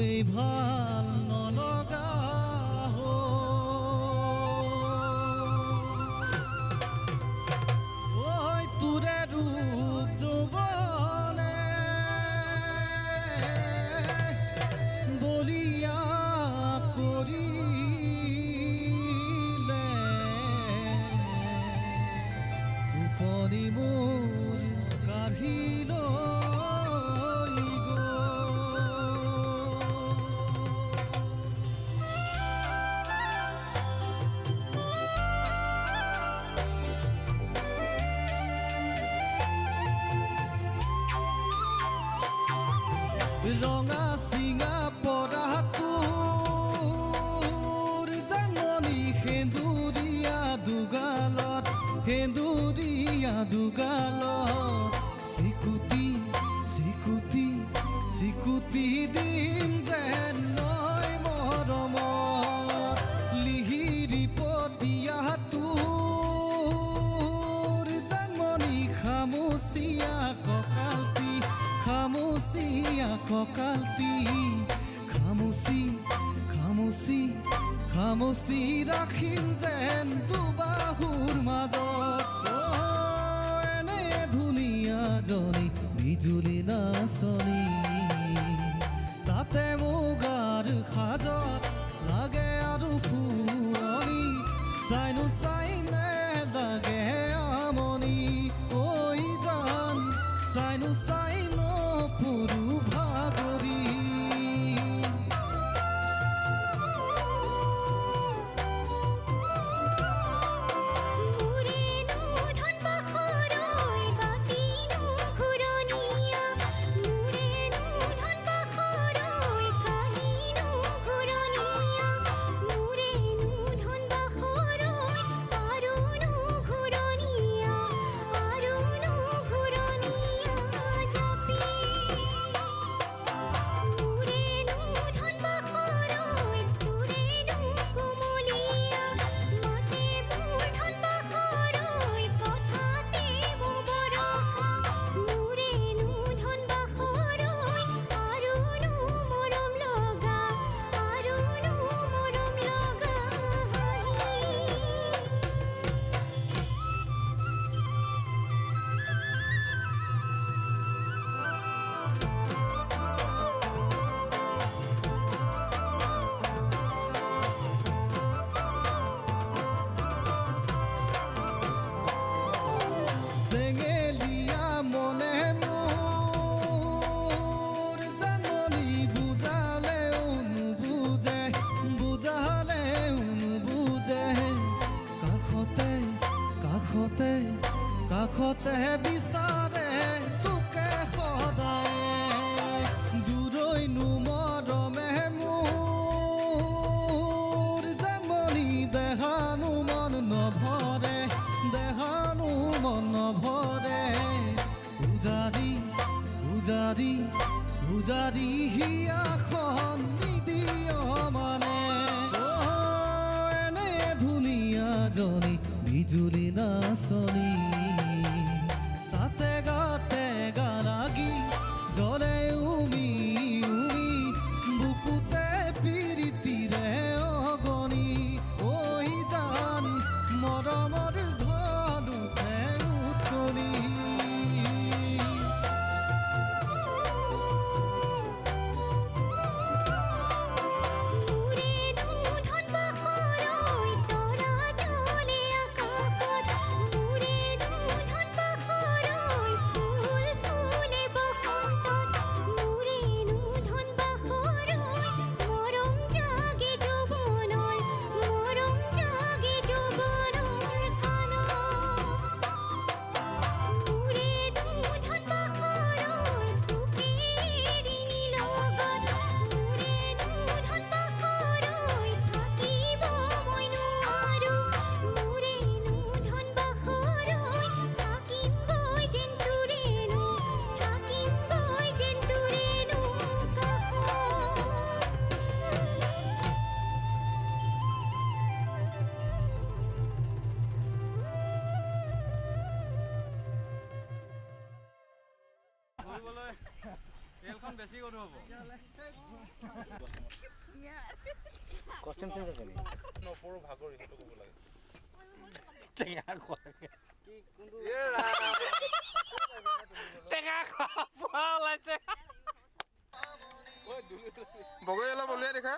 খুবেই ভাল নলগা ওই তোৰে ৰূপ যৌবনে বলিয়া কৰিলে উপনি মোৰ কাঢ়িল ৰঙা চিঙা পৰা তোৰ জানমণি সেন্দুৰীয়া দুগালত চিকুটি চিকুটি চিকুটি দিম যেন নৈ মৰমত লিহিৰি পতিয়া তোৰ জানমণি খামুচিয়া কঁকালটি খামুচিয়া কঁকালটি খামুচি খামুচি খামুচি ৰাখিম যেন দুবাহুৰ মাজত এনে ধুনীয়া জনী বিজুলী নাচনী তাতে মুগাৰ সাজত লাগে আৰু ফুৰণি চাইনো চাইনে লাগে আমনি ঐ জান চাইনো চাইন পুৰু ভাগৰি চেঙেলিয়া মনে মোৰ জানমণি বুজালেও নুবুজে বুজালেও নুবুজে কাষতে কাষতে কাষতে বিচাৰে তোকে সদায় দূৰৈনো মৰমে মোৰ জানমণি দেহানো মন নভৰে দেহানো মন নভৰে পূজাৰী পূজাৰী পূজাৰী হিয়াখন নিদিয় মানে এনে ধুনীয়া জনী বিজুলী নাচনী তাতে গা লাগি জ্বলে উমি উমি বুকুতে পিৰিতিৰে অগনি ঐ জান মৰমৰ ঢল উঠে উঠনি তেলখন বেছি গধুৰ হ'ব কষ্টিউম চেঞ্জ আছে নেকি নপৰো ভাগৰ ইহঁতক ক'ব লাগে টেঙা খোৱা টেঙা খোৱা ওলাইছে বগৈ অলপ উলিয়াই দেখা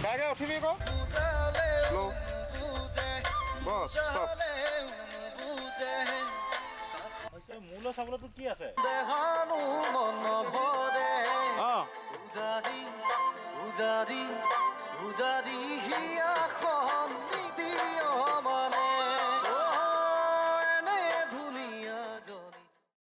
গাগে উঠিবি ক বস মোলৈ চাবলৈতো কি আছে দেহানো মন ভয়